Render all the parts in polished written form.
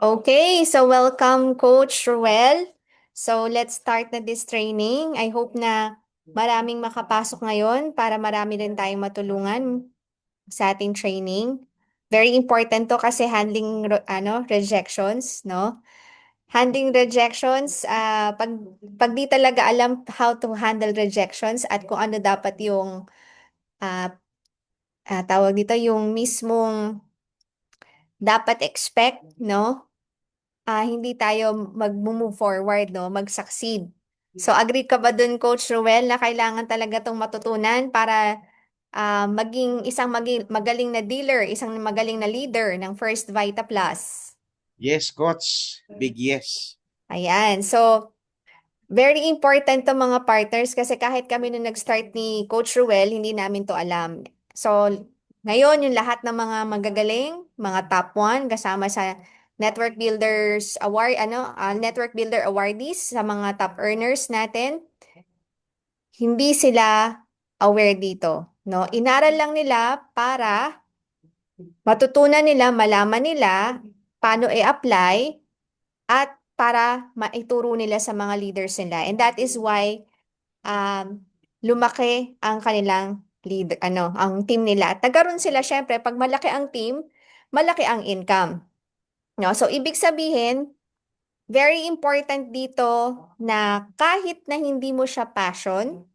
Okay, so welcome Coach Ruel. So let's start na this training. I hope na maraming makapasok ngayon para marami rin tayong matulungan sa ating training. Very important to kasi handling rejections, no? Handling rejections, pag di talaga alam how to handle rejections at kung ano dapat yung ah, tawag dito yung mismong dapat expect, no? Hindi tayo mag-move forward, no? Mag-succeed. So, agree ka ba dun, Coach Ruel, na kailangan talaga itong matutunan para maging magaling na dealer, isang magaling na leader ng First Vita Plus? Yes, Coach. Big yes. Ayan. So, very important to mga partners kasi kahit kami nung nag-start ni Coach Ruel, hindi namin to alam. So, ngayon yung lahat ng mga magagaling, mga top 1 kasama sa Network Builders Award, Network Builder Awardees sa mga top earners natin, hindi sila aware dito, no? Inaral lang nila para matutunan nila, malaman nila paano i-apply at para maituro nila sa mga leaders nila. And that is why lumaki ang kanilang ang team nila. At nagkaroon sila, syempre, pag malaki ang team, malaki ang income. No? So, ibig sabihin, very important dito na kahit na hindi mo siya passion,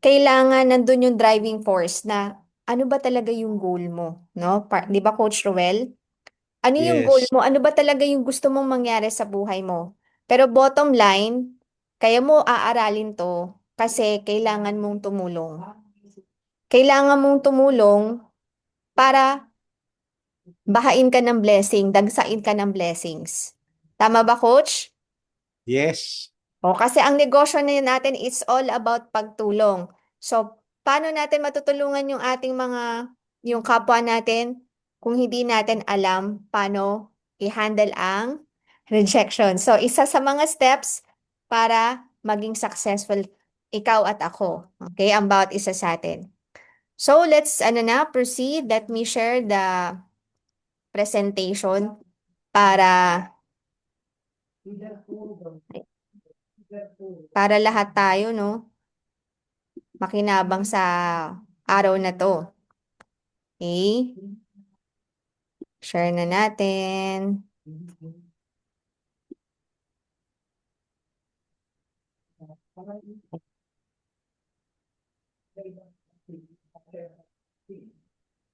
kailangan nandun yung driving force na ano ba talaga yung goal mo, no? Di ba, Coach Roel? Ano yung goal Yes. mo? Ano ba talaga yung gusto mong mangyari sa buhay mo? Pero bottom line, kaya mo aaralin to kasi kailangan mong tumulong. Kailangan mong tumulong para bahain ka ng blessing, dagsain ka ng blessings. Tama ba, Coach? Yes. O, kasi ang negosyo na natin is all about pagtulong. So, paano natin matutulungan yung kapwa natin kung hindi natin alam paano i-handle ang rejection. So, isa sa mga steps para maging successful ikaw at ako. Okay? Ang bawat isa sa atin. So, let's proceed. Let me share the presentation para lahat tayo, no? Makinabang sa araw na to. Okay? Share na natin.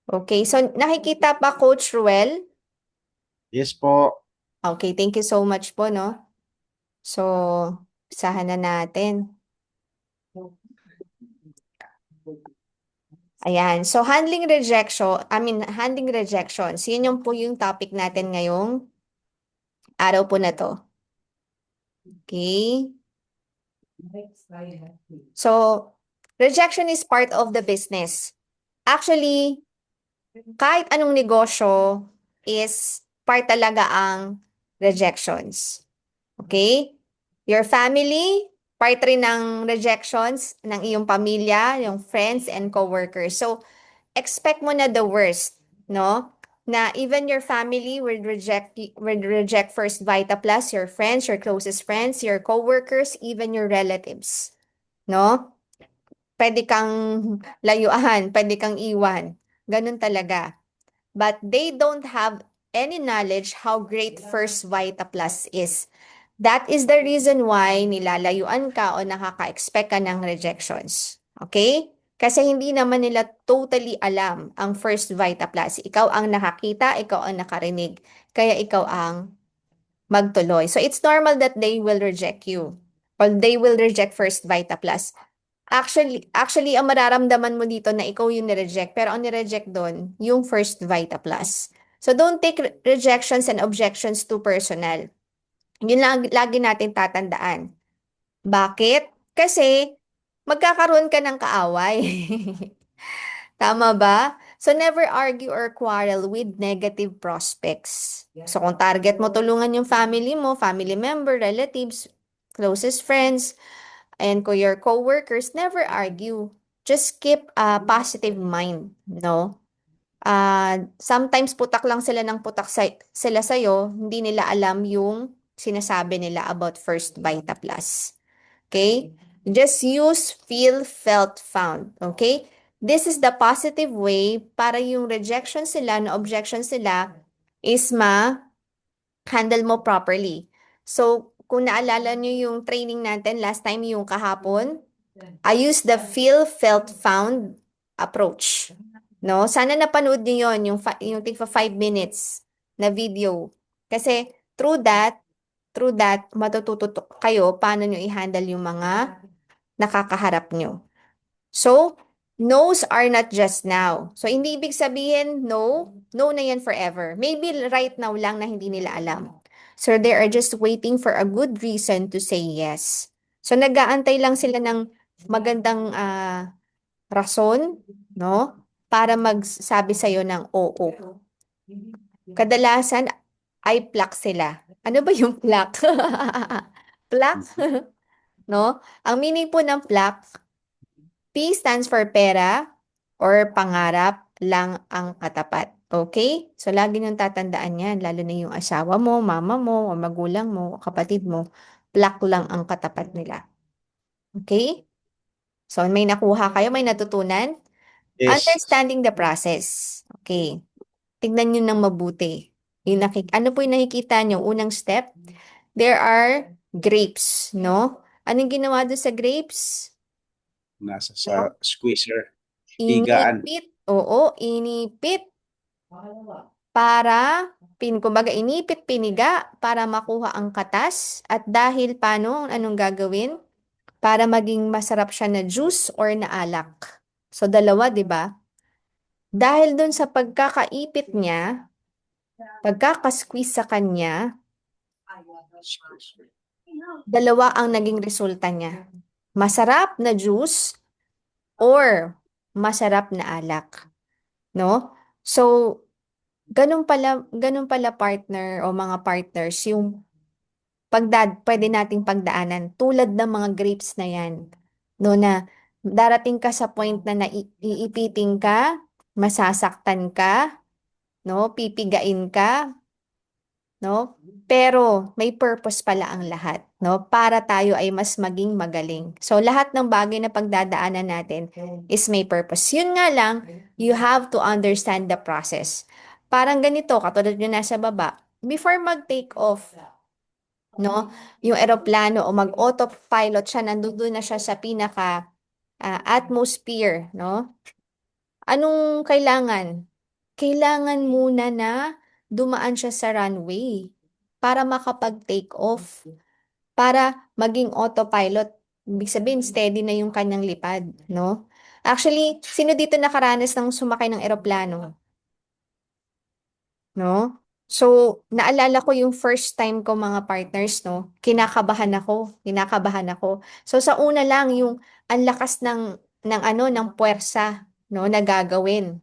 Okay, so nakikita pa Coach Ruel? Yes po. Okay, thank you so much po, no? So, isahan na natin. Ayan, so handling rejections, yun yung po yung topic natin ngayong araw po na to. Okay? So, rejection is part of the business. Actually, kahit anong negosyo is part talaga ang rejections. Okay? Your family, part rin ng rejections ng iyong pamilya, yung friends and coworkers. So, expect mo na the worst, no? Na even your family would reject First Vita Plus, your friends, your closest friends, your coworkers, even your relatives, no? Pwede kang layuan, pwede kang iwan. Ganun talaga. But they don't have any knowledge how great First Vita Plus is. That is the reason why nilalayuan ka o nakaka-expect ka ng rejections. Okay? Kasi hindi naman nila totally alam ang First Vita Plus. Ikaw ang nakakita, ikaw ang nakarinig. Kaya ikaw ang magtuloy. So it's normal that they will reject you or they will reject First Vita Plus. Actually, ang mararamdaman mo dito na ikaw yung nireject, pero ang nireject doon, yung First Vita Plus. So don't take rejections and objections too personal. Yun lang lagi natin tatandaan. Bakit? Kasi magkakaroon ka ng kaaway. Tama ba? So never argue or quarrel with negative prospects. So kung target mo tulungan yung family mo, family member, relatives, closest friends, and your coworkers, never argue. Just keep a positive mind, no? Sometimes putak lang sila ng putak sila sa'yo, hindi nila alam yung sinasabi nila about First Vita Plus. Okay? Just use feel, felt, found. Okay? This is the positive way para yung rejection sila, no objection sila, is handle mo properly. So, kung naalala nyo yung training natin last time, yung kahapon, I use the feel, felt, found approach. No? Sana napanood niyo yon yung tigpa 5 minutes na video. Kasi through that, matututo kayo paano nyo i-handle yung mga nakakaharap nyo. So, no's are not just now. So, hindi ibig sabihin no na yan forever. Maybe right now lang na hindi nila alam. So, they are just waiting for a good reason to say yes. So, nag-aantay lang sila ng magandang rason, no? Para magsabi sa'yo ng oo. Kadalasan, ay plak sila. Ano ba yung plak? Plak, no? Ang meaning po ng plak, P stands for pera or pangarap lang ang katapat. Okay? So, lagi niyong tatandaan yan, lalo na yung asawa mo, mama mo, o magulang mo, o kapatid mo, plak lang ang katapat nila. Okay? So, may nakuha kayo, may natutunan? Yes. Understanding the process. Okay. Tignan nyo ng mabuti. Ano po yung nakikita nyo? Unang step, there are grapes, no? Anong ginawa doon sa grapes? Nasa No? sa squeezer. Higaan. Inipit. Oo, inipit para, kumbaga inipit, piniga para makuha ang katas. At dahil paano, anong gagawin? Para maging masarap siya na juice or na alak. So, dalawa, di ba? Dahil dun sa pagkakaipit niya, pagkakasqueeze sa kanya, dalawa ang naging resulta niya. Masarap na juice or masarap na alak, no? So, ganun pala partner o mga partners yung pwede nating pagdaanan tulad ng mga grapes na yan. No, na darating ka sa point na iipiting ka, masasaktan ka, no? Pipigain ka, no? Pero may purpose pala ang lahat, no? Para tayo ay mas maging magaling. So lahat ng bagay na pagdadaanan natin is may purpose. Yun nga lang, you have to understand the process. Parang ganito, katulad yung nasa baba, before mag-take off, no? Yung eroplano o mag-autopilot siya, nandun na siya sa pinaka atmosphere, no? Anong kailangan? Kailangan muna na dumaan siya sa runway para makapag-take off, para maging autopilot. Ibig sabihin, steady na yung kanyang lipad, no? Actually, sino dito nakaranas ng sumakay ng eroplano? No? So, naalala ko yung first time ko mga partners, no? Kinakabahan ako. So, sa una lang, yung ang lakas ng puwersa, no, na gagawin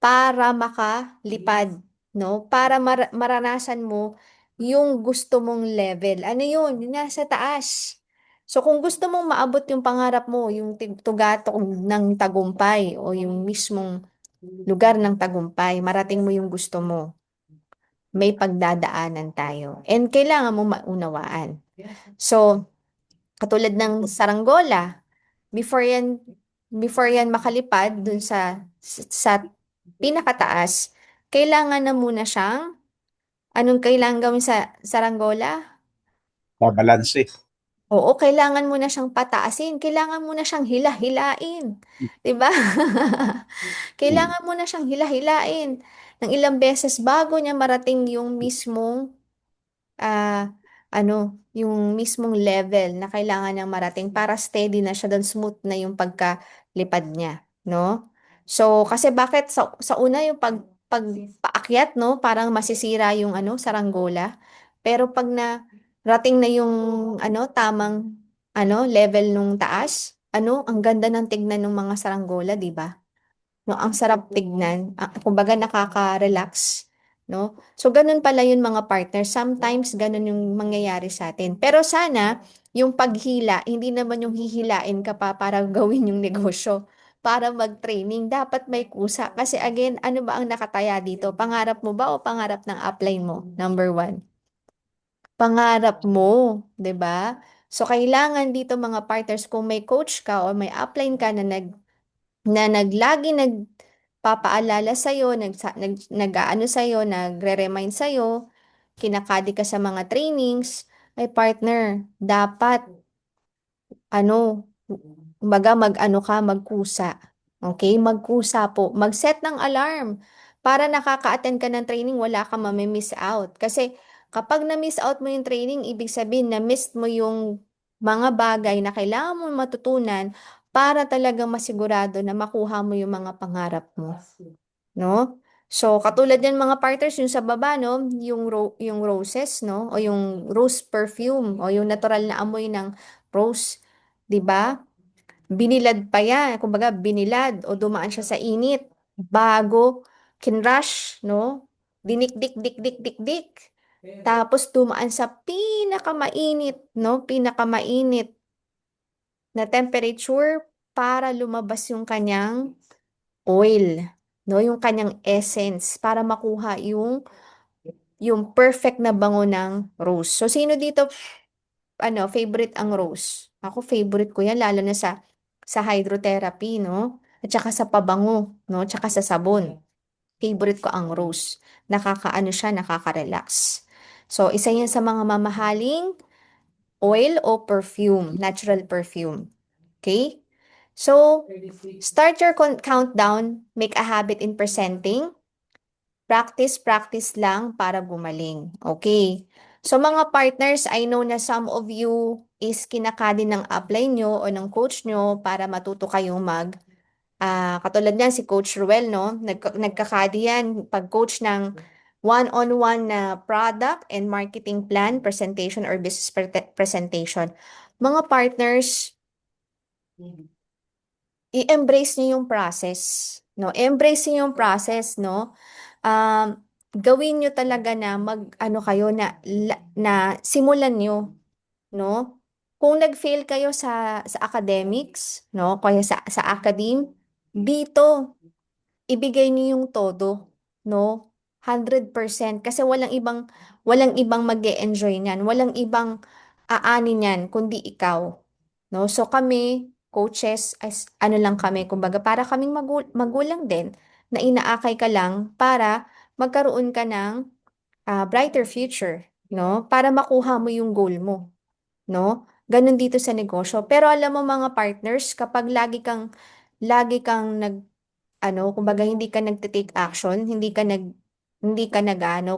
para makalipad, no? Para maranasan mo yung gusto mong level. Ano yun? Yung nasa taas. So, kung gusto mong maabot yung pangarap mo, yung tugatong ng tagumpay o yung mismong lugar ng tagumpay, marating mo yung gusto mo. May pagdadaanan tayo. And kailangan mo maunawaan. So, katulad ng saranggola, before yan, before yan makalipad dun sa pinakataas, kailangan na muna siyang, anong kailangan gawin sa saranggola? Babalanse. Oo, kailangan mo na siyang pataasin. Kailangan mo na siyang hila-hilain. 'Di ba? Mm. Kailangan mo na siyang hila-hilain ng ilang beses bago niya marating yung mismong ah, yung mismong level na kailangan niyang marating para steady na siya, dan smooth na yung pagkalipad niya, no? So, kasi bakit sa una yung pagpaakyat, no, parang masisira yung saranggola. Pero pag na rating na yung tamang level nung taas, ang ganda ng tignan ng mga saranggola, di ba? No, ang sarap tignan. Kumbaga nakaka-relax, no? So ganun pala yun mga partner. Sometimes ganun yung mangyayari sa atin. Pero sana yung paghila, hindi naman yung hihilain ka pa para gawin yung negosyo, para mag-training. Dapat may kusa. Kasi again, ano ba ang nakataya dito? Pangarap mo ba o pangarap ng upline mo? Number one. Pangarap mo, 'di ba? So kailangan dito mga partners, kung may coach ka o may upline ka na nagpapaalala sa'yo, nag-aano sa'yo, nagre-remind sa'yo, kinakadi ka sa mga trainings, ay partner, dapat kumbaga mag-ano ka, magkusa. Okay? Magkusa po. Mag-set ng alarm para nakaka-attend ka ng training, wala ka mami-miss out. Kasi kapag na-miss out mo yung training, ibig sabihin na-miss mo yung mga bagay na kailangan mo matutunan para talagang masigurado na makuha mo yung mga pangarap mo, no? So, katulad yan mga partners, yung sa baba, no, yung roses, no, o yung rose perfume, o yung natural na amoy ng rose, 'di ba? Binilad pa yan, kumbaga binilad o dumaan siya sa init bago kinrush, no? Dinik-dik, dik, dik, dik, dik. Tapos dumaan sa pinakamainit, no? Pinakamainit na temperature para lumabas yung kanyang oil, no? Yung kanyang essence para makuha yung perfect na bango ng rose. So sino dito favorite ang rose? Ako favorite ko yan lalo na sa hydrotherapy, no? At saka sa pabango, no? At saka sa sabon. Favorite ko ang rose. Nakakaano siya, nakaka-relax. So isa yan sa mga mamahaling oil o perfume, natural perfume. Okay? So, start your countdown, make a habit in presenting. Practice, practice lang para gumaling. Okay. So mga partners, I know na some of you is kinakadi ng upline nyo o ng coach nyo para matuto kayong katulad niyan si Coach Ruel, no? Nagkakadi yan pag-coach ng one-on-one na product and marketing plan, presentation or business presentation. Mga partners, i-embrace niyo yung process, no? Embrace niyo yung process, no? Gawin nyo talaga na ano kayo na simulan nyo, no? Kung nag-fail kayo sa academics, no? Kaya sa academe, dito ibigay niyo yung todo, no? 100% kasi walang ibang mag-e-enjoy niyan, walang ibang aani niyan kundi ikaw, no? So kami, coaches, as ano lang kami, kumbaga para kaming magulang din na inaakay ka lang para magkaroon ka ng brighter future, no? Para makuha mo yung goal mo, no? Ganun dito sa negosyo. Pero alam mo mga partners, kapag lagi kang kumbaga hindi ka nagte-take action, hindi ka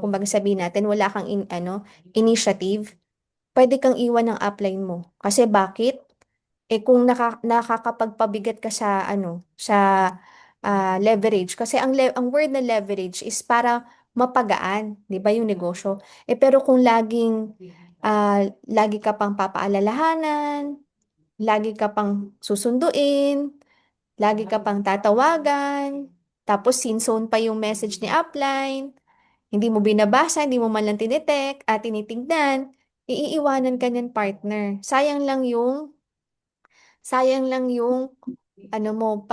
kumbaga sabihin natin wala kang initiative, pwede kang iwan ng upline mo. Kasi bakit? Kung nakakapagpabigat ka sa leverage, kasi ang word na leverage is para mapagaan, 'di ba, yung negosyo. Pero kung lagi ka pang papaalalahanan, lagi ka pang susunduin, lagi ka pang tatawagan, tapos sinzone pa yung message ni upline, hindi mo binabasa, hindi mo man lang tinetek at tinitignan, iiwanan ka niyan partner. Sayang lang yung ano mo,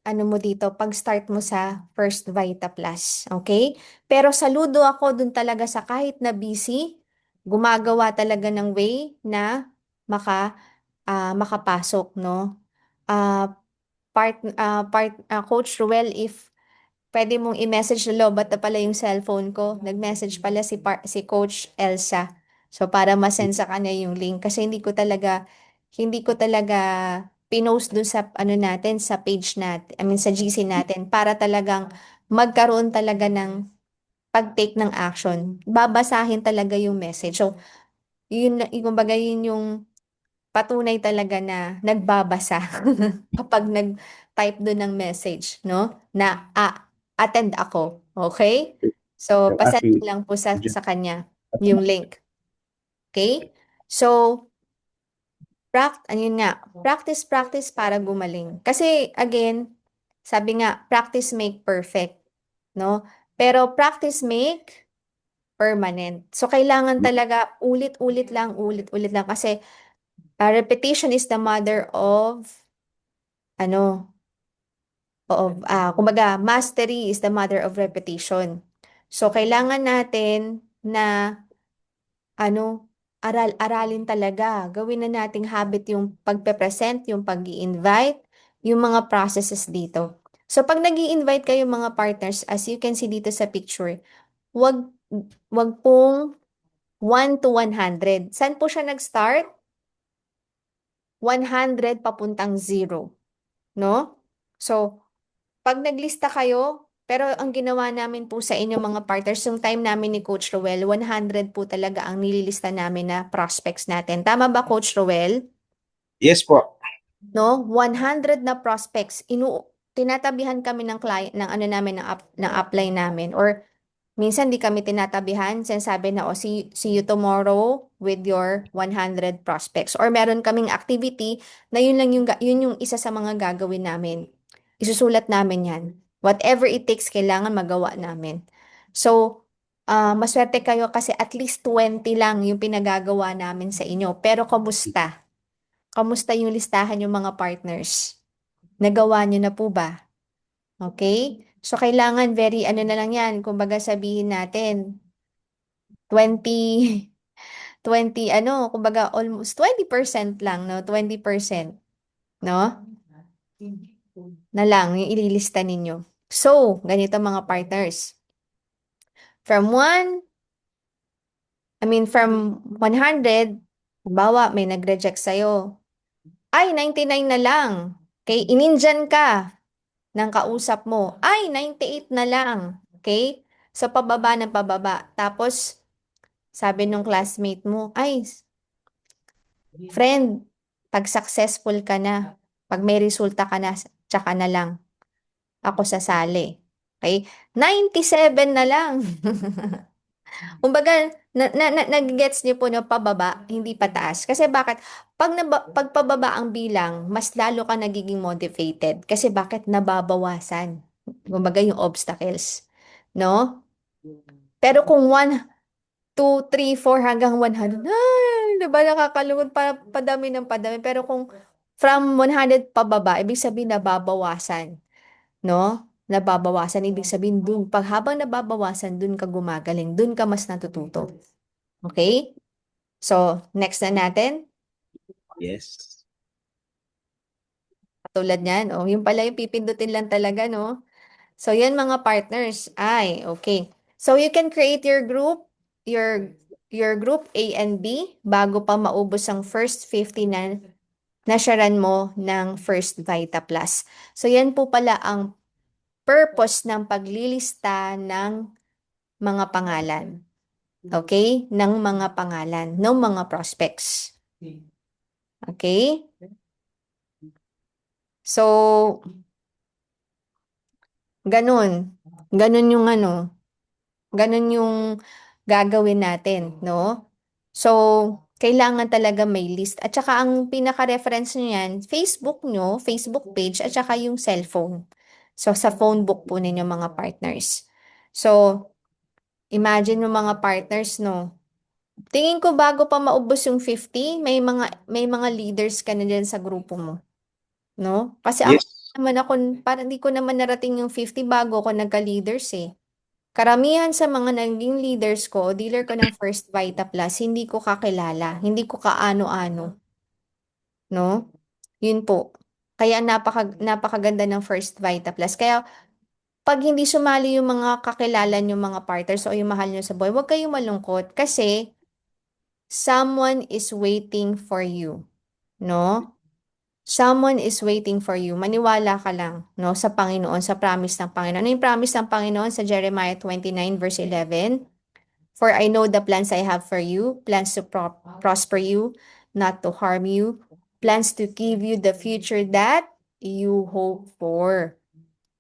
ano mo dito, pag-start mo sa First Vita Plus. Okay? Pero saludo ako dun talaga sa kahit na busy, gumagawa talaga ng way na makapasok, no? Ah, Coach Ruel, if pwede mong i-message na lobat na pala yung cellphone ko. Nag-message pala si Coach Elsa. So, para masend sa kanya yung link. Kasi hindi ko talaga pinost dun sa, ano natin, sa page natin, I mean, sa GC natin, para talagang magkaroon talaga ng pag-take ng action. Babasahin talaga yung message. So, kumbaga, yun yung patunay talaga na nagbabasa kapag nag-type doon ng message, no? Na attend ako. Okay? So, Yung pasend aking ko lang po sa, dyan. sa kanya yung link. Okay? So, ayun nga, practice, practice para gumaling. Kasi, again, sabi nga, practice make perfect, no? Pero practice make permanent. So, kailangan talaga ulit-ulit lang kasi repetition is the mother of ano, kumbaga, mastery is the mother of repetition. So, kailangan natin na, aralin talaga. Gawin na nating habit yung pagpe-present, yung pag invite yung mga processes dito. So, pag nag invite kayo mga partners, as you can see dito sa picture, wag, wag pong 1 to 100. Saan po siya nag-start? 100 papuntang 0. No? So, pag naglista kayo, pero ang ginawa namin po sa inyo mga partners, yung time namin ni Coach Roel, 100 po talaga ang nililista namin na prospects natin. Tama ba, Coach Roel? Yes po. No? 100 na prospects. Tinatabihan kami ng client, ng ano namin, ng upline namin. Or minsan di kami tinatabihan, sinasabi na, see you tomorrow with your 100 prospects. Or meron kaming activity na yun lang yun yung isa sa mga gagawin namin. Isusulat namin yan. Whatever it takes, kailangan magawa namin. So, maswerte kayo kasi at least 20 lang yung pinagagawa namin sa inyo. Pero kamusta? Kamusta yung listahan yung mga partners? Nagawa nyo na po ba? Okay? So, kailangan very ano na lang yan. Kumbaga sabihin natin, 20, 20 kumbaga almost 20% lang, no? 20%, no? Na lang yung ililista ninyo. So, ganito mga partners. From from 100, halimbawa, may nag-reject sa'yo. Ay, 99 na lang. Okay, inindyan ka ng kausap mo. Ay, 98 na lang. Okay? So, pababa ng pababa. Tapos, sabi nung classmate mo, ay, friend, pag successful ka na, pag may resulta ka na, tsaka na lang ako sasali. Okay? 97 na lang. Kumbaga, nag-gets niyo po na pababa, hindi pataas. Kasi bakit? Pag pababa ang bilang, mas lalo ka nagiging motivated. Kasi bakit? Nababawasan. Kumbaga yung obstacles. No? Pero kung 2, 3, 4 hanggang 100, ay, diba nakakalungkot padami ng padami. Pero kung from 100 pababa, ibig sabihin nababawasan. No? Nababawasan, ibig sabihin dun, pag habang nababawasan, dun ka gumagaling, dun ka mas natututo. Okay? So, next na natin. Yes. Katulad niyan, yung pala yung pipindutin lang talaga, no? So, yan mga partners. Ay, okay. So, you can create your group A and B bago pa maubos ang first 50 na nasyaran mo ng First Vita Plus. So, yan po pala ang purpose ng paglilista ng mga pangalan. Okay? Ng mga pangalan, ng mga prospects. Okay? So, ganun. Ganun yung ganun yung gagawin natin, no? So, kailangan talaga may list. At saka ang pinaka-reference nyo yan, Facebook page, at saka yung cellphone. So, sa phone book po ninyo mga partners. So, imagine mo mga partners, no? Tingin ko bago pa maubos yung 50, may mga leaders ka na dyan sa grupo mo. no? Kasi ako Yes. naman ako, parang hindi ko naman narating yung 50 bago ako nagka-leaders eh. Karamihan sa mga naging leaders ko, o dealer ko ng First Vita Plus, hindi ko kakilala, hindi ko kaano-ano, no? Yun po. Kaya napakaganda ng First Vita Plus. Kaya pag hindi sumali yung mga kakilala nyo, mga partners o yung mahal nyo sa buhay, huwag kayong malungkot kasi someone is waiting for you, no? Someone is waiting for you. Maniwala ka lang, no, sa Panginoon, sa promise ng Panginoon. Ano yung promise ng Panginoon sa Jeremiah 29 verse 11? For I know the plans I have for you, plans to prosper you, not to harm you, plans to give you the future that you hope for.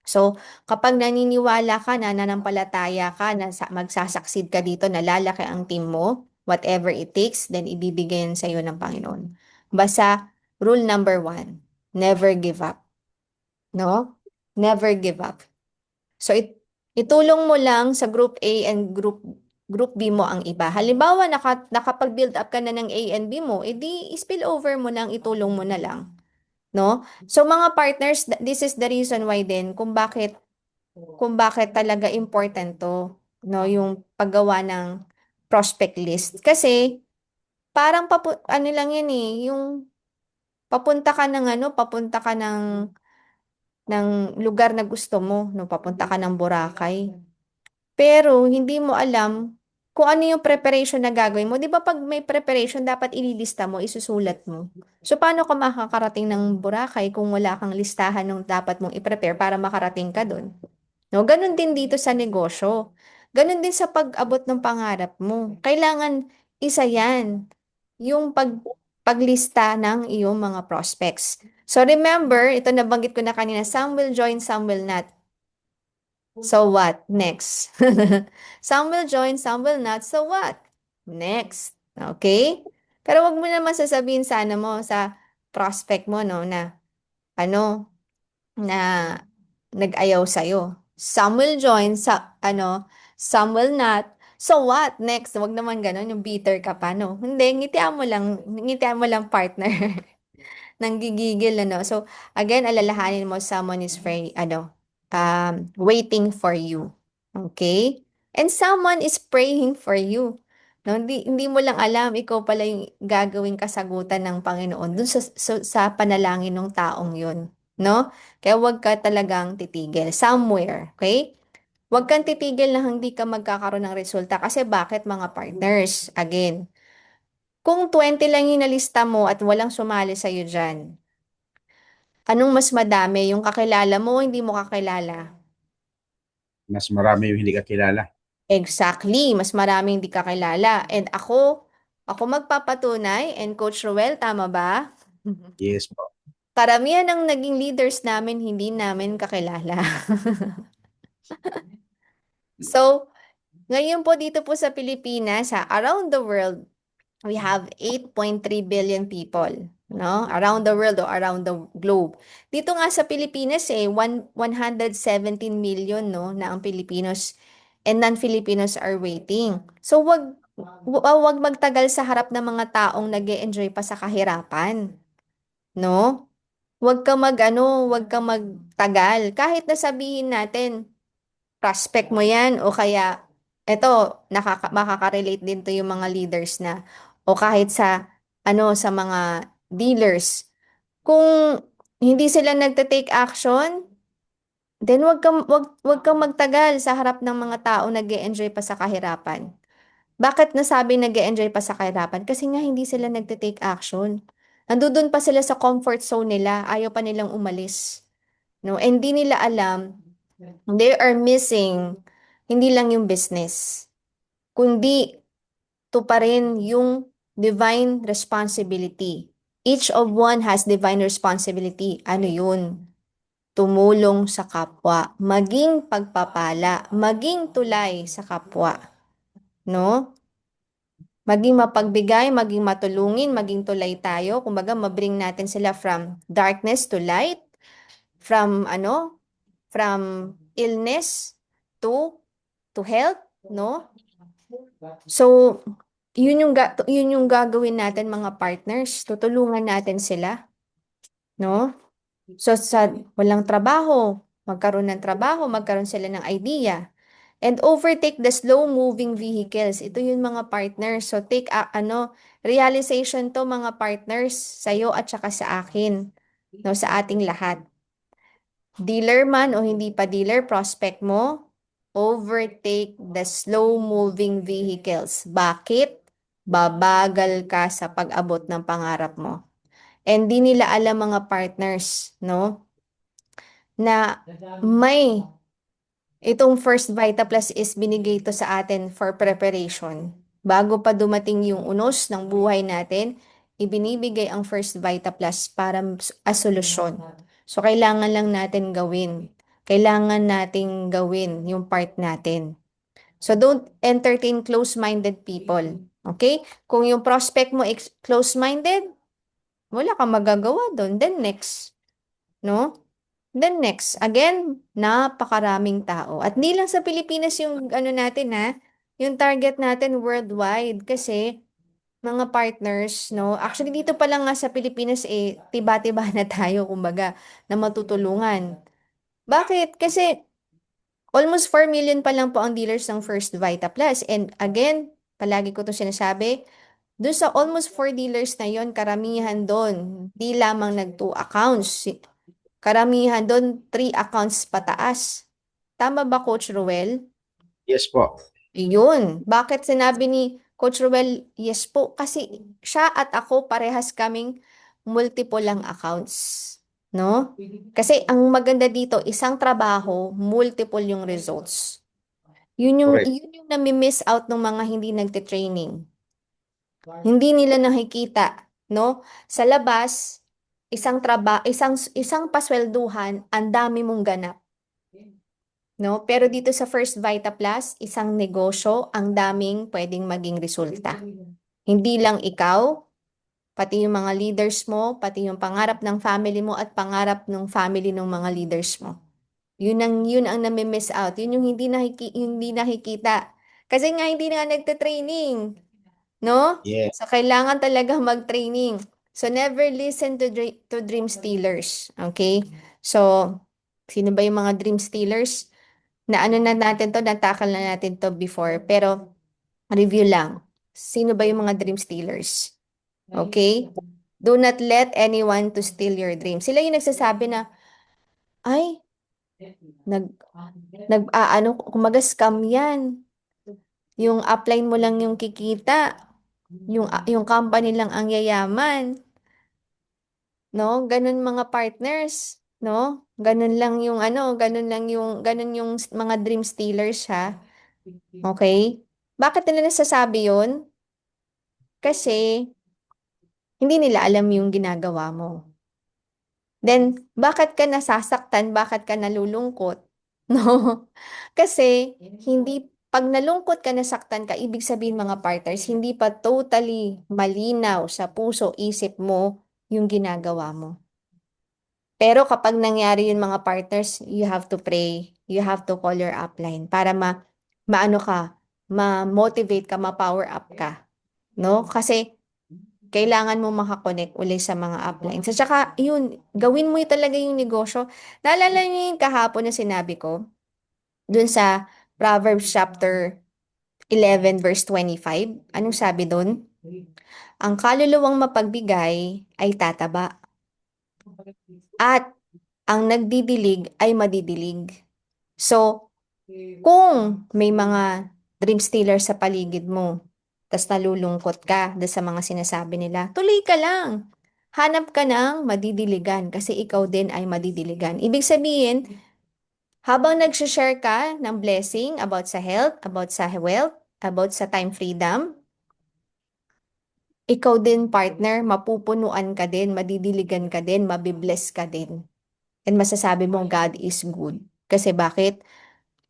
So, kapag naniniwala ka na, nanampalataya ka na magsasucceed ka dito, na lalaki ang team mo, whatever it takes, then ibibigay yan sa iyo ng Panginoon. Basta, rule number 1, never give up. No? Never give up. So, itulong mo lang sa group A and group B mo ang iba. Halimbawa, nakapag-build up ka na ng A and B mo, edi spill over mo lang, itulong mo na lang. No? So, mga partners, this is the reason why din kung bakit talaga important to, no, yung paggawa ng prospect list. Kasi parang ano lang yan eh, yung papunta ka ng lugar na gusto mo, no, papunta ka ng Boracay. Pero hindi mo alam kung ano yung preparation na gagawin mo. 'Di ba pag may preparation, dapat ililista mo, isusulat mo. So paano ka makakarating ng Boracay kung wala kang listahan ng dapat mong i-prepare para makarating ka doon? No, ganun din dito sa negosyo. Ganun din sa pag-abot ng pangarap mo. Kailangan isa yan, yung paglista ng iyong mga prospects. So remember, ito nabanggit ko na kanina, some will join, some will not. So what? Next. Some will join, some will not. So what? Next. Okay? Pero wag mo naman sasabihin sa ano mo, sa prospect mo, no, na ano, na nag-ayaw sa'yo. Some will join, some will not. So what? Next, wag naman ganun, yung bitter ka pa, no? Hindi, ngitian mo lang partner. Nanggigigil, ano? So, again, alalahanin mo, someone is waiting for you. Okay? And someone is praying for you. No, hindi mo lang alam, ikaw pala yung gagawing kasagutan ng Panginoon dun sa panalangin ng taong yun. No? Kaya huwag ka talagang titigil. Somewhere, okay? Huwag kang titigil na hindi ka magkakaroon ng resulta. Kasi bakit, mga partners? Again, kung 20 lang yung nalista mo at walang sumali sa'yo dyan, anong mas madami? Yung kakilala mo o hindi mo kakilala? Mas marami yung hindi ka kilala. Exactly, mas maraming hindi kakilala. And ako magpapatunay, and Coach Roel, tama ba? Yes po. Karamihan ng naging leaders namin, hindi namin kakilala. So, ngayon po dito po sa Pilipinas, around the world, we have 8.3 billion people, no? Around the world o around the globe. Dito nga sa Pilipinas 117 million, no, na ang Pilipinos and non-Filipinos are waiting. So wag magtagal sa harap ng mga taong nag-e-enjoy pa sa kahirapan, no? Wag kang magtagal. Kahit na sabihin natin prospect mo yan o kaya eto makaka-relate din to yung mga leaders na o kahit sa mga dealers, kung hindi sila nagte-take action, then wag kang magtagal sa harap ng mga tao nag-e-enjoy pa sa kahirapan. Bakit nasabi nag-e-enjoy pa sa kahirapan? Kasi nga hindi sila nagte-take action. Nandudun pa sila sa comfort zone nila, ayaw pa nilang umalis. No? And di nila alam, they are missing hindi lang yung business, kundi to pa rin yung divine responsibility. Each of one has divine responsibility. Ano yun? Tumulong sa kapwa, maging pagpapala, maging tulay sa kapwa, no? Maging mapagbigay, maging matulungin, maging tulay tayo. Kumbaga, mabring natin sila from darkness to light, from from illness to health, no? So, yun yung gagawin natin, mga partners. Tutulungan natin sila, no? So sa walang trabaho, magkaroon ng trabaho, magkaroon sila ng idea. And overtake the slow-moving vehicles. Ito yung mga partners. So take realization to mga partners sa'yo at saka sa akin, no, sa ating lahat. Dealer man o hindi pa dealer, prospect mo, overtake the slow-moving vehicles. Bakit? Babagal ka sa pag-abot ng pangarap mo. And di nila alam mga partners, no, na may itong First Vita Plus is binigay to sa atin for preparation. Bago pa dumating yung unos ng buhay natin, ibinibigay ang First Vita Plus para as solusyon. So, kailangan lang natin gawin. Kailangan nating gawin yung part natin. So, don't entertain close-minded people. Okay? Kung yung prospect mo is close-minded, wala kang magagawa doon. Then next, no? Then next, again, napakaraming tao. At hindi lang sa Pilipinas yung ano natin ha, yung target natin worldwide kasi mga partners, no? Actually dito pa lang nga sa Pilipinas tiba-tiba na tayo kumbaga na matutulungan. Bakit? Kasi almost 4 million pa lang po ang dealers ng First Vita Plus. And again, palagi ko to sinasabi, doon sa almost 4 dealers na yon, karamihan doon, di lamang nag 2 accounts. Karamihan doon, 3 accounts pataas. Tama ba, Coach Ruel? Yes po. Yun. Bakit sinabi ni Coach Ruel, yes po? Kasi siya at ako parehas kaming multiple lang accounts. No? Kasi ang maganda dito, isang trabaho, multiple yung results. Correct. Yun yung nami-miss out ng mga hindi nagte-training. Hindi nila nakikita, no? Sa labas, isang paswelduhan, ang dami mong ganap, no? Pero dito sa First Vita Plus, isang negosyo, ang daming pwedeng maging resulta. Hindi lang ikaw, pati yung mga leaders mo, pati yung pangarap ng family mo at pangarap ng family ng mga leaders mo. Yun ang nami-miss out. Yun yung hindi nakikita. Kasi nga hindi na nagte-training. No? Yeah. So, kailangan talaga mag-training. So, never listen to dream stealers. Okay? So, sino ba yung mga dream stealers? Na ano na natin to, natakal na natin to before. Pero, review lang. Sino ba yung mga dream stealers? Okay? Do not let anyone to steal your dream. Sila yung nagsasabi na, ay, nag, kumaga scam yan. Yung upline mo lang yung kikita. Yung company lang ang yayaman, no? Ganun mga partners, no? Ganun yung mga dream stealers ha. Okay? Bakit nila nasasabi yun? Kasi hindi nila alam yung ginagawa mo. Then, bakit ka nasasaktan? Bakit ka nalulungkot? No? Kasi, pag nalungkot ka, nasaktan ka, ibig sabihin mga partners, hindi pa totally malinaw sa puso, isip mo yung ginagawa mo. Pero kapag nangyari yun mga partners, you have to pray, you have to call your upline para maano ka, ma-motivate ka, ma-power up ka. No? Kasi, kailangan mo makakonect uli sa mga uplines. At saka, yun, gawin mo talaga yung negosyo. Naalala niyo yung kahapon na sinabi ko, dun sa Proverbs chapter 11 verse 25. Anong sabi dun? Ang kaluluwang mapagbigay ay tataba. At ang nagdidilig ay madidilig. So, kung may mga dream stealer sa paligid mo, tas nalulungkot ka sa mga sinasabi nila, tuloy ka lang. Hanap ka ng madidiligan kasi ikaw din ay madidiligan. Ibig sabihin, habang nag-share ka ng blessing about sa health, about sa wealth, about sa time freedom, ikaw din partner, mapupunuan ka din, madidiligan ka din, mabibless ka din. And masasabi mo, God is good. Kasi bakit?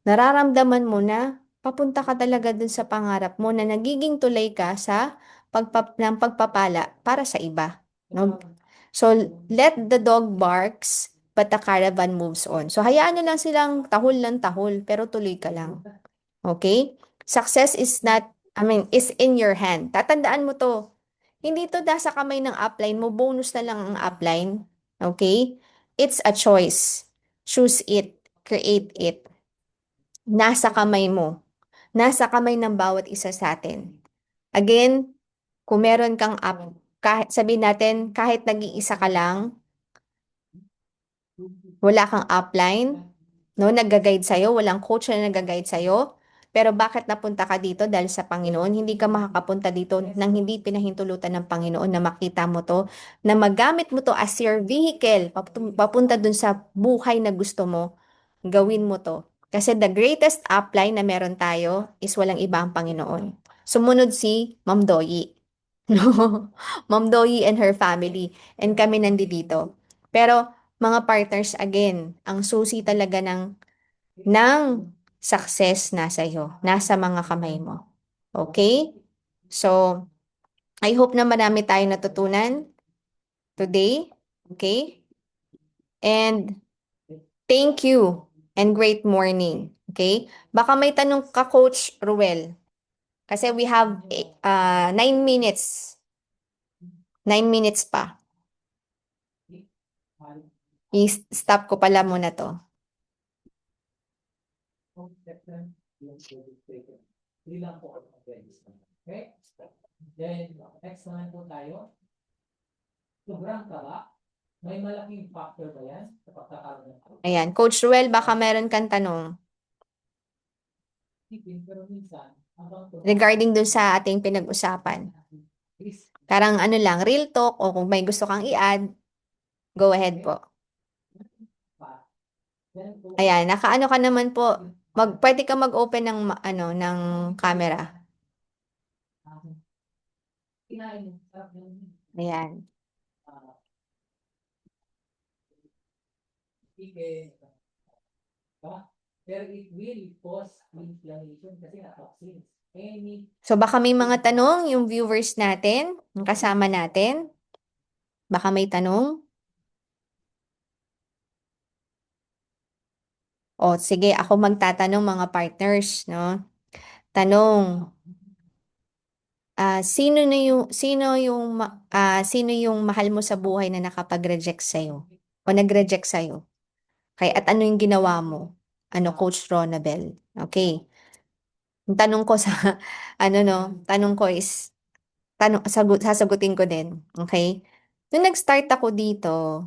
Nararamdaman mo na papunta ka talaga dun sa pangarap mo na nagiging tulay ka sa ng pagpapala para sa iba. No? So, let the dog barks, but the caravan moves on. So, hayaan nyo lang silang tahol ng tahol, pero tuloy ka lang. Okay? Success is in your hand. Tatandaan mo to. Hindi to nasa kamay ng upline mo, bonus na lang ang upline. Okay? It's a choice. Choose it. Create it. Nasa kamay mo. Nasa kamay ng bawat isa sa atin. Again, kung meron kang app, kahit sabihin natin, kahit nag-iisa ka lang, wala kang upline, no, nag-guide sa'yo, walang coach na nag-guide sa'yo, pero bakit napunta ka dito? Dahil sa Panginoon, hindi ka makakapunta dito nang hindi pinahintulutan ng Panginoon na makita mo to, na magamit mo to as your vehicle, papunta dun sa buhay na gusto mo, gawin mo to. Kasi the greatest upline na meron tayo is walang iba ang Panginoon. Sumunod si Ma'am Doyi. No? Ma'am Doyi and her family. And kami nandito. Pero mga partners, again, ang susi talaga ng success nasa iyo, nasa mga kamay mo. Okay? So, I hope na marami tayong natutunan today. Okay? And thank you and great morning. Okay? Baka may tanong ka, Coach Ruel. Kasi we have 9 minutes. 9 minutes pa. I-stop ko pala muna to. Okay? Then, next naman po tayo. Sobrang kaba. May malaking factor ba yan sa pagkakaroon ng kaba? Ayan. Coach Ruel, baka meron kang tanong Pero minsan, regarding dun sa ating pinag-usapan. Parang ano lang, real talk o kung may gusto kang i-add, go ahead po. Ayan, nakaano ka naman po. Pwede ka mag-open ng ng camera. Ayan. Pero it will cause inflammation kasi nga toxins. So baka may mga tanong yung viewers natin, yung kasama natin. Baka may tanong. O sige, ako magtatanong mga partners, no? Tanong. Sino yung mahal mo sa buhay na nakapag-reject sa'yo? O nag-reject sa'yo? At ano yung ginawa mo? Ano, Coach Ronabel? Okay. Yung tanong ko sa, tanong ko is, sasagutin ko din. Okay? Nung nag-start ako dito,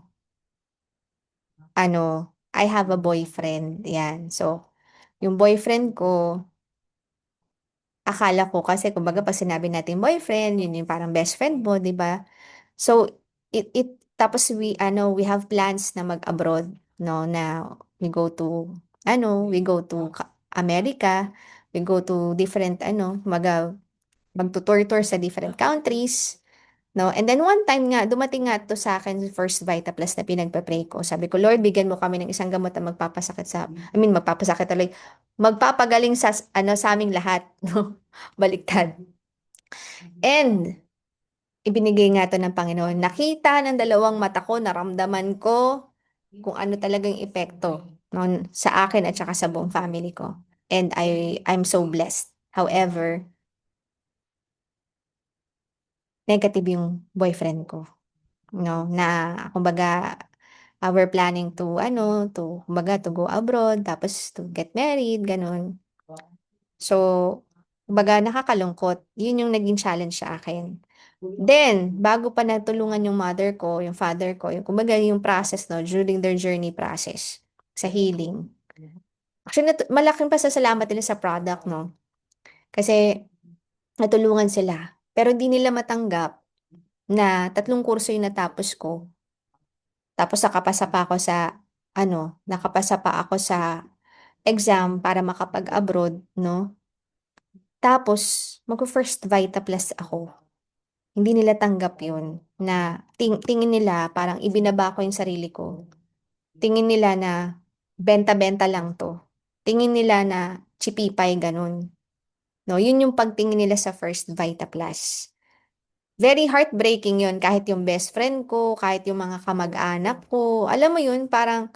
I have a boyfriend. Yan. So, yung boyfriend ko, akala ko kasi, kumbaga, pag sinabi natin boyfriend, yun yung parang best friend mo, di ba? So, tapos we have plans na mag-abroad, no, na we go to, America, we go to different, magtutour-tour sa different countries, no, and then one time nga, dumating nga to sa akin, first Vita Plus na pinagpa-pray ko, sabi ko, Lord, bigyan mo kami ng isang gamot na magpapasakit tuloy, magpapagaling sa aming lahat, no, baliktad. And, ibinigay nga to ng Panginoon. Nakita ng dalawang mata ko, naramdaman ko kung ano talagang epekto noon sa akin at saka sa buong family ko. And I'm so blessed. However, negative yung boyfriend ko. No, na kumbaga we're planning to kumbaga to go abroad, tapos to get married, ganun. So, kumbaga nakakalungkot. Yun yung naging challenge sa akin. Then, bago pa natulungan yung mother ko, yung father ko, yung kumbaga yung process, no, during their journey process sa healing. Actually, malaking pasasalamat nila sa product, no? Kasi natulungan sila. Pero hindi nila matanggap na 3 kurso yung natapos ko. Tapos nakapasa pa ako nakapasa pa ako sa exam para makapag-abroad, no? Tapos, mag-first Vita Plus ako. Hindi nila tanggap yun, na tingin nila parang ibinaba ko yung sarili ko. Tingin nila na benta-benta lang to. Tingin nila na chipipay, ganun. No, yun yung pagtingin nila sa first Vita Plus. Very heartbreaking yun, kahit yung best friend ko, kahit yung mga kamag-anak ko. Alam mo yun, parang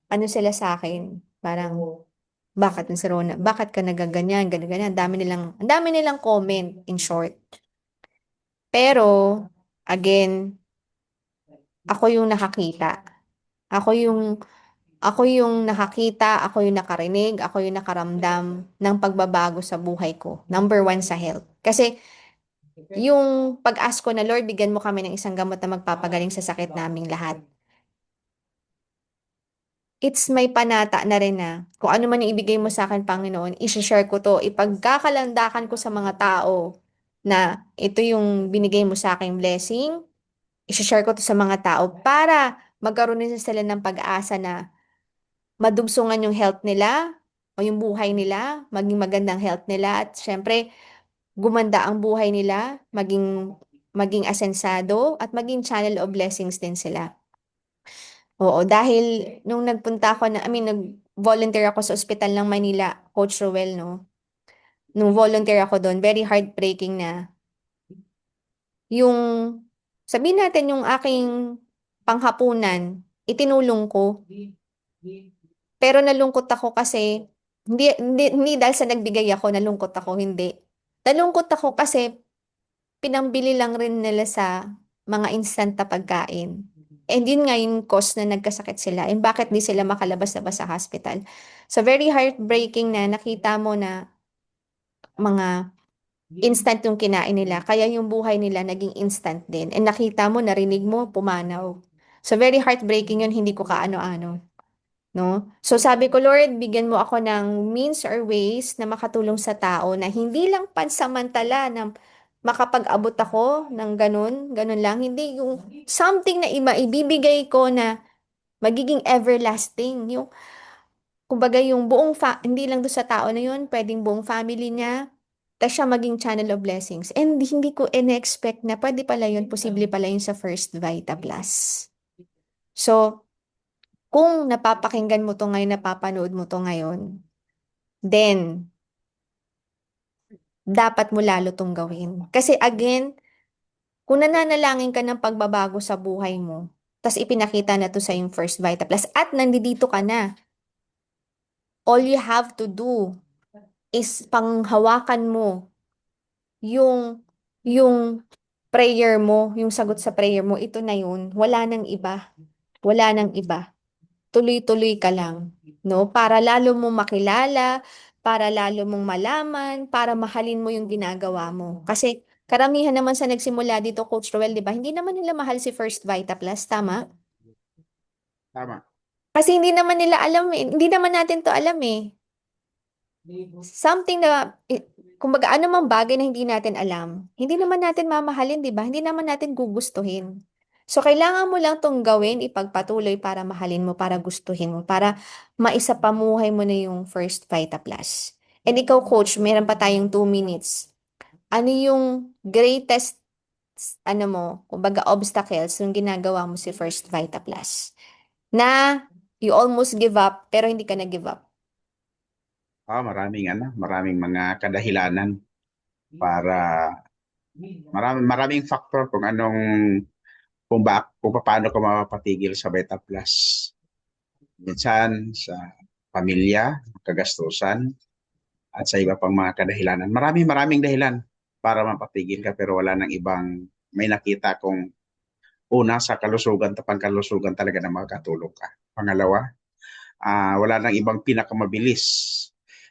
ano sila sa akin, parang bakit si Rona, bakit ka nagaganyan, ganyan, ganyan. Ang dami nilang comment, in short. Pero, again, ako yung nakakita. Ako yung nakakita, ako yung nakarinig, ako yung nakaramdam ng pagbabago sa buhay ko. Number one sa health. Kasi yung pag-ask ko na, Lord, bigyan mo kami ng isang gamot na magpapagaling sa sakit naming lahat. It's may panata na rin na kung ano man yung ibigay mo sa akin, Panginoon, i-share ko to, ipagkakalandakan ko sa mga tao na ito yung binigay mo sa aking blessing, i-share ko to sa mga tao para magkaroon din sila ng pag-asa na madugsungan yung health nila o yung buhay nila, maging magandang health nila at syempre gumanda ang buhay nila, maging asensado at maging channel of blessings din sila. Oo, dahil nung nagpunta ako nag-volunteer ako sa ospital ng Manila, Coach Roel, no? Nung volunteer ako doon, very heartbreaking na yung, sabihin natin yung aking panghapunan, itinulong ko. Pero nalungkot ako kasi, hindi dahil sa nagbigay ako, nalungkot ako, hindi. Nalungkot ako kasi pinambili lang rin nila sa mga instant na pagkain. And yun nga yung cause na nagkasakit sila. And bakit di sila makalabas-labas sa hospital. So very heartbreaking na nakita mo na mga instant yung kinain nila. Kaya yung buhay nila naging instant din. And nakita mo, narinig mo, pumanaw. So very heartbreaking yun, hindi ko kaano-ano. No? So sabi ko, Lord, bigyan mo ako ng means or ways na makatulong sa tao na hindi lang pansamantala na makapag-abot ako ng ganun, ganun lang. Hindi yung something na iba, ibibigay ko na magiging everlasting. Yung, kumbaga yung hindi lang doon sa tao na yun, pwedeng buong family niya, tapos siya maging channel of blessings. And hindi ko in-expect na pwede pala yun, posible pala yun sa First Vita Plus. So, kung napapakinggan mo to ngayon, napapanood mo to ngayon, then, dapat mo lalo tong gawin. Kasi again, kung nananalangin ka ng pagbabago sa buhay mo, tas ipinakita na to sa yung First Vita Plus, at nandito ka na, all you have to do is panghawakan mo yung, yung prayer mo, yung sagot sa prayer mo, ito na yun. Wala nang iba. Wala nang iba. Tuloy-tuloy ka lang, no? Para lalo mong makilala, para lalo mong malaman, para mahalin mo yung ginagawa mo. Kasi karamihan naman sa nagsimula dito, Coach Roel, di ba? Hindi naman nila mahal si First Vita Plus, tama? Tama. Kasi hindi naman nila alam eh. Hindi naman natin to alam eh. Something na, kumbaga ano mang bagay na hindi natin alam, hindi naman natin mamahalin, di ba? Hindi naman natin gugustuhin. So, kailangan mo lang tong gawin, ipagpatuloy para mahalin mo, para gustuhin mo, para maisapamuhay mo na yung First Vita Plus. And ikaw, Coach, meron pa tayong 2 minutes. Ano yung greatest, ano mo, kumbaga obstacles yung ginagawa mo si First Vita Plus? Na you almost give up, pero hindi ka na-give up. Maraming mga kadahilanan para maraming factor kung paano ka mapapatigil sa Beta Plus. Minsan sa pamilya, kagastusan, at sa iba pang mga kadahilanan. Maraming dahilan para mapatigil ka pero wala nang ibang may nakita kung una sa pangkalusugan talaga na makakatulong ka. Pangalawa, wala nang ibang pinakamabilis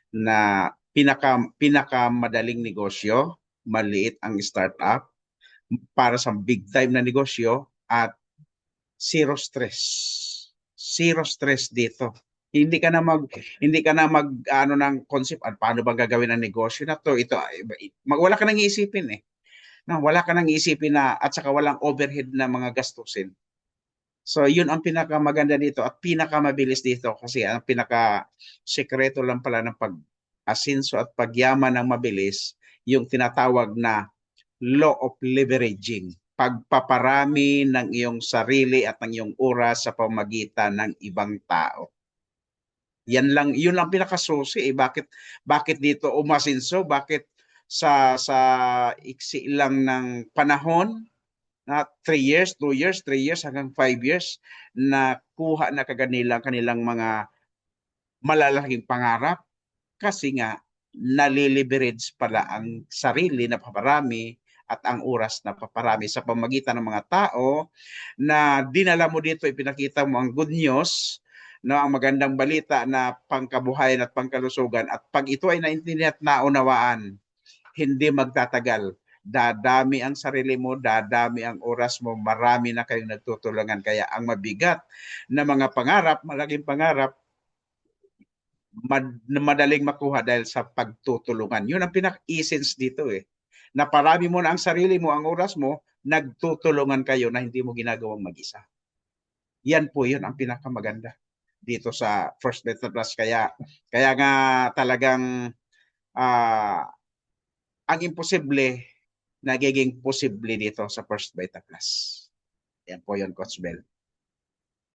na pinakamadaling negosyo, maliit ang startup para sa big time na negosyo at zero stress. Zero stress dito. Hindi ka na mag ano ng concept at paano ba gagawin ang negosyo na to. Wala ka nang iisipin eh. No, wala ka nang iisipin na at saka walang overhead na mga gastusin. So, yun ang pinakamaganda dito at pinakamabilis dito kasi ang pinaka-sekreto lang pala ng pag-asinso at pagyaman ng mabilis, yung tinatawag na law of leveraging. Pagpaparami ng iyong sarili at ng iyong oras sa pamagitan ng ibang tao. Yun lang pinakasusi eh. Bakit dito umasinso? Bakit sa iksi lang ng panahon na 3 years, 2 years, 3 years hanggang 5 years na kuha na kanilang mga malalaking pangarap kasi nga naliliberage pala ang sarili na paparami at ang oras na paparami sa pamagitan ng mga tao na dinala mo dito, ipinakita mo ang good news, no, ang magandang balita na pangkabuhayan at pangkalusugan. At pag ito ay naintindihan at naunawaan, hindi magtatagal. Dadami ang sarili mo, dadami ang oras mo, marami na kayong nagtutulungan. Kaya ang mabigat na mga pangarap, malaking pangarap, madaling makuha dahil sa pagtutulungan. Yun ang pinaka-essence dito eh. Naparami mo na ang sarili mo, ang oras mo, nagtutulungan kayo na hindi mo ginagawang mag-isa. Yan po yun ang pinakamaganda dito sa First Beta Plus. Kaya nga talagang ang imposible nagiging posible dito sa First Beta Plus. Yan po yun, Coach Bell.